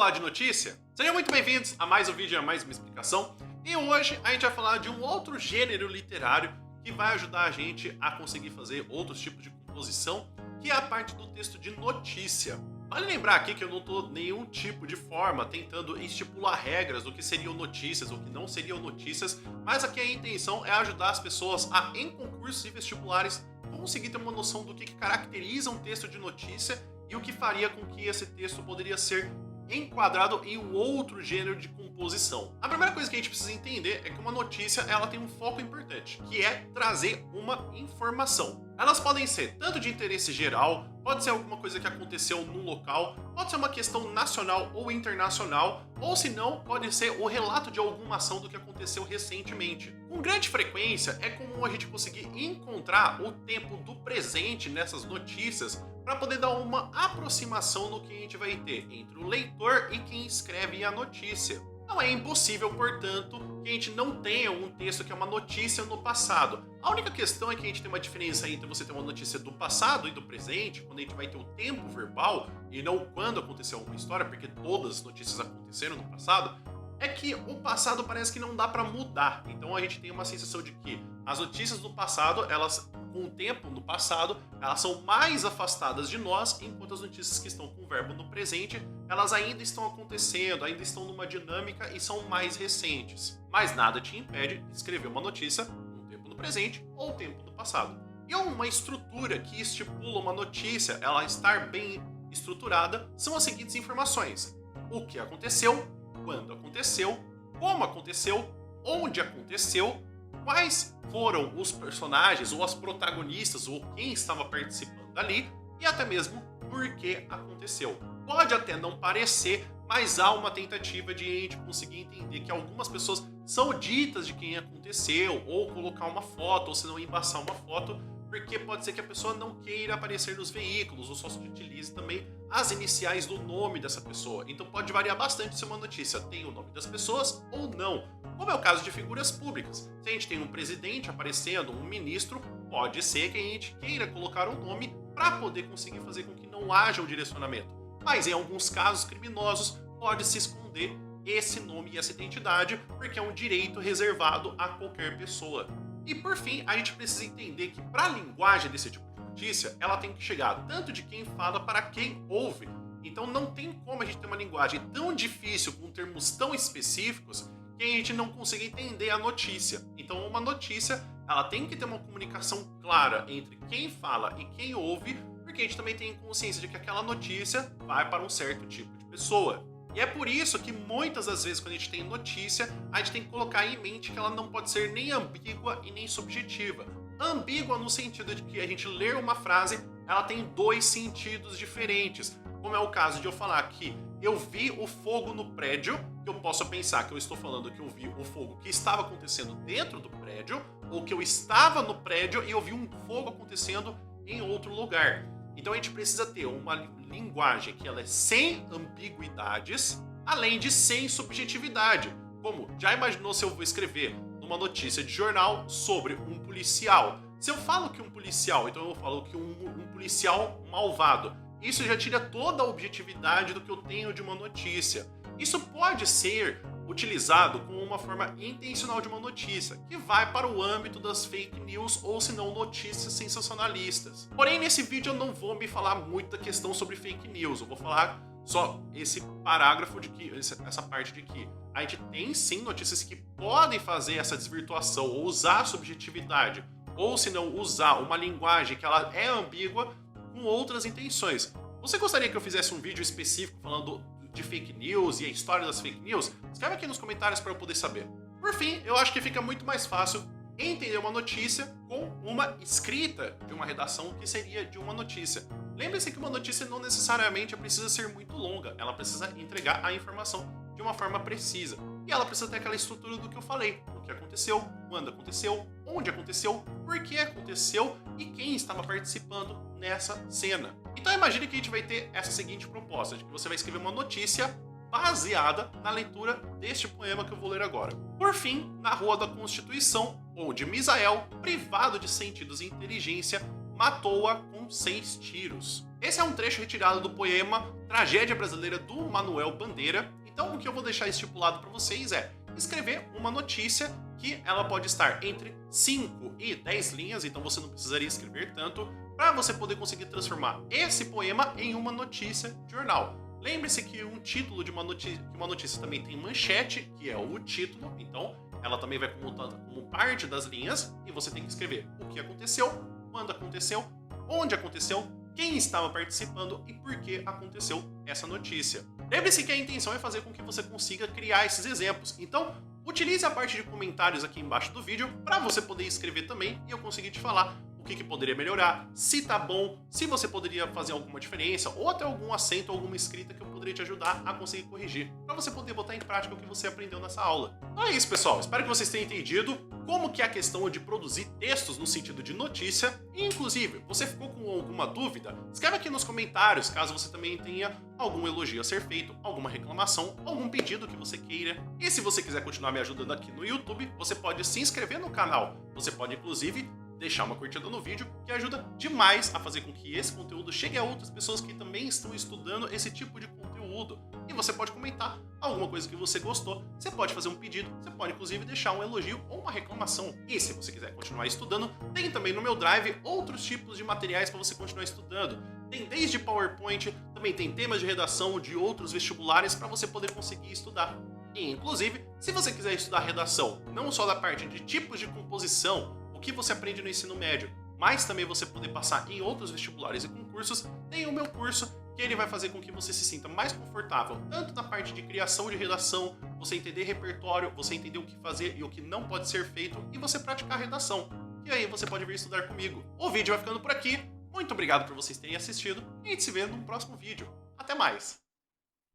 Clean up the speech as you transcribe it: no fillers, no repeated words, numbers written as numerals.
falar de notícia? Sejam muito bem-vindos a mais um vídeo, a mais uma explicação. E hoje a gente vai falar de um outro gênero literário que vai ajudar a gente a conseguir fazer outros tipos de composição, que é a parte do texto de notícia. Vale lembrar aqui que eu não estou nenhum tipo de forma tentando estipular regras do que seriam notícias ou que não seriam notícias, mas aqui a intenção é ajudar as pessoas a, em concursos e vestibulares, conseguir ter uma noção do que caracteriza um texto de notícia e o que faria com que esse texto poderia ser enquadrado em um outro gênero de composição. A primeira coisa que a gente precisa entender é que uma notícia ela tem um foco importante, que é trazer uma informação. Elas podem ser tanto de interesse geral, pode ser alguma coisa que aconteceu no local, pode ser uma questão nacional ou internacional, ou se não, pode ser o relato de alguma ação do que aconteceu recentemente. Com grande frequência, é comum a gente conseguir encontrar o tempo do presente nessas notícias para poder dar uma aproximação no que a gente vai ter entre o leitor e quem escreve a notícia. Não é impossível, portanto, que a gente não tenha um texto que é uma notícia no passado. A única questão é que a gente tem uma diferença entre você ter uma notícia do passado e do presente, quando a gente vai ter o tempo verbal e não quando aconteceu alguma história, porque todas as notícias aconteceram no passado, é que o passado parece que não dá para mudar. Então a gente tem uma sensação de que as notícias do passado, elas com o tempo no passado, elas são mais afastadas de nós, enquanto as notícias que estão com o verbo no presente, elas ainda estão acontecendo, ainda estão numa dinâmica e são mais recentes. Mas nada te impede de escrever uma notícia no tempo no presente ou no tempo do passado. E uma estrutura que estipula uma notícia, ela estar bem estruturada, são as seguintes informações: o que aconteceu, quando aconteceu, como aconteceu, onde aconteceu, quais foram os personagens ou as protagonistas ou quem estava participando ali e até mesmo por que aconteceu. Pode até não parecer, mas há uma tentativa de a gente conseguir entender que algumas pessoas são ditas de quem aconteceu, ou colocar uma foto, ou se não embaçar uma foto, porque pode ser que a pessoa não queira aparecer nos veículos, ou só se utilize também as iniciais do nome dessa pessoa. Então pode variar bastante se uma notícia tem o nome das pessoas ou não. Como é o caso de figuras públicas. Se a gente tem um presidente aparecendo, um ministro, pode ser que a gente queira colocar um nome para poder conseguir fazer com que não haja um direcionamento. Mas em alguns casos criminosos pode se esconder esse nome e essa identidade, porque é um direito reservado a qualquer pessoa. E por fim, a gente precisa entender que para a linguagem desse tipo de notícia, ela tem que chegar tanto de quem fala para quem ouve. Então não tem como a gente ter uma linguagem tão difícil, com termos tão específicos, que a gente não consiga entender a notícia. Então uma notícia, ela tem que ter uma comunicação clara entre quem fala e quem ouve, porque a gente também tem consciência de que aquela notícia vai para um certo tipo de pessoa. E é por isso que muitas das vezes quando a gente tem notícia, a gente tem que colocar em mente que ela não pode ser nem ambígua e nem subjetiva. Ambígua no sentido de que a gente ler uma frase, ela tem dois sentidos diferentes. Como é o caso de eu falar que eu vi o fogo no prédio, que eu posso pensar que eu estou falando que eu vi o fogo que estava acontecendo dentro do prédio, ou que eu estava no prédio e eu vi um fogo acontecendo em outro lugar. Então a gente precisa ter uma linguagem que ela é sem ambiguidades, além de sem subjetividade. Como, já imaginou se eu vou escrever numa notícia de jornal sobre um policial? Se eu falo que um policial, então eu falo que um policial malvado, isso já tira toda a objetividade do que eu tenho de uma notícia. Isso pode ser utilizado como uma forma intencional de uma notícia, que vai para o âmbito das fake news ou se não notícias sensacionalistas. Porém, nesse vídeo eu não vou me falar muito da questão sobre fake news, eu vou falar só esse parágrafo de que, essa parte de que a gente tem sim notícias que podem fazer essa desvirtuação ou usar a subjetividade, ou se não usar uma linguagem que ela é ambígua com outras intenções. Você gostaria que eu fizesse um vídeo específico falando de fake news e a história das fake news? Escreve aqui nos comentários para eu poder saber. Por fim, eu acho que fica muito mais fácil entender uma notícia com uma escrita de uma redação que seria de uma notícia. Lembre-se que uma notícia não necessariamente precisa ser muito longa, ela precisa entregar a informação de uma forma precisa. E ela precisa ter aquela estrutura do que eu falei: o que aconteceu, quando aconteceu, onde aconteceu, por que aconteceu e quem estava participando nessa cena. Então imagine que a gente vai ter essa seguinte proposta, de que você vai escrever uma notícia baseada na leitura deste poema que eu vou ler agora. Por fim, na Rua da Constituição, onde Misael, privado de sentidos e inteligência, matou-a com 6 tiros. Esse é um trecho retirado do poema Tragédia Brasileira do Manuel Bandeira. Então o que eu vou deixar estipulado para vocês é escrever uma notícia que ela pode estar entre 5 e 10 linhas, então você não precisaria escrever tanto, para você poder conseguir transformar esse poema em uma notícia de jornal. Lembre-se que um título de uma notícia também tem manchete, que é o título, então ela também vai como parte das linhas, e você tem que escrever o que aconteceu, quando aconteceu, onde aconteceu, quem estava participando e por que aconteceu essa notícia. Lembre-se que a intenção é fazer com que você consiga criar esses exemplos, então utilize a parte de comentários aqui embaixo do vídeo para você poder escrever também e eu conseguir te falar o que poderia melhorar, se tá bom, se você poderia fazer alguma diferença ou até algum acento, alguma escrita que eu poderia te ajudar a conseguir corrigir, para você poder botar em prática o que você aprendeu nessa aula. Então é isso, pessoal. Espero que vocês tenham entendido como que é a questão de produzir textos no sentido de notícia. E, inclusive, você ficou com alguma dúvida? Escreve aqui nos comentários, caso você também tenha algum elogio a ser feito, alguma reclamação, algum pedido que você queira. E se você quiser continuar me ajudando aqui no YouTube, você pode se inscrever no canal. Você pode, inclusive, deixar uma curtida no vídeo, que ajuda demais a fazer com que esse conteúdo chegue a outras pessoas que também estão estudando esse tipo de conteúdo. E você pode comentar alguma coisa que você gostou, você pode fazer um pedido, você pode inclusive deixar um elogio ou uma reclamação. E se você quiser continuar estudando, tem também no meu Drive outros tipos de materiais para você continuar estudando. Tem desde PowerPoint, também tem temas de redação de outros vestibulares para você poder conseguir estudar. E inclusive, se você quiser estudar redação, não só da parte de tipos de composição, que você aprende no ensino médio, mas também você poder passar em outros vestibulares e concursos, tem o meu curso, que ele vai fazer com que você se sinta mais confortável, tanto na parte de criação de redação, você entender repertório, você entender o que fazer e o que não pode ser feito, e você praticar redação. E aí você pode vir estudar comigo. O vídeo vai ficando por aqui, muito obrigado por vocês terem assistido, e a gente se vê no próximo vídeo. Até mais!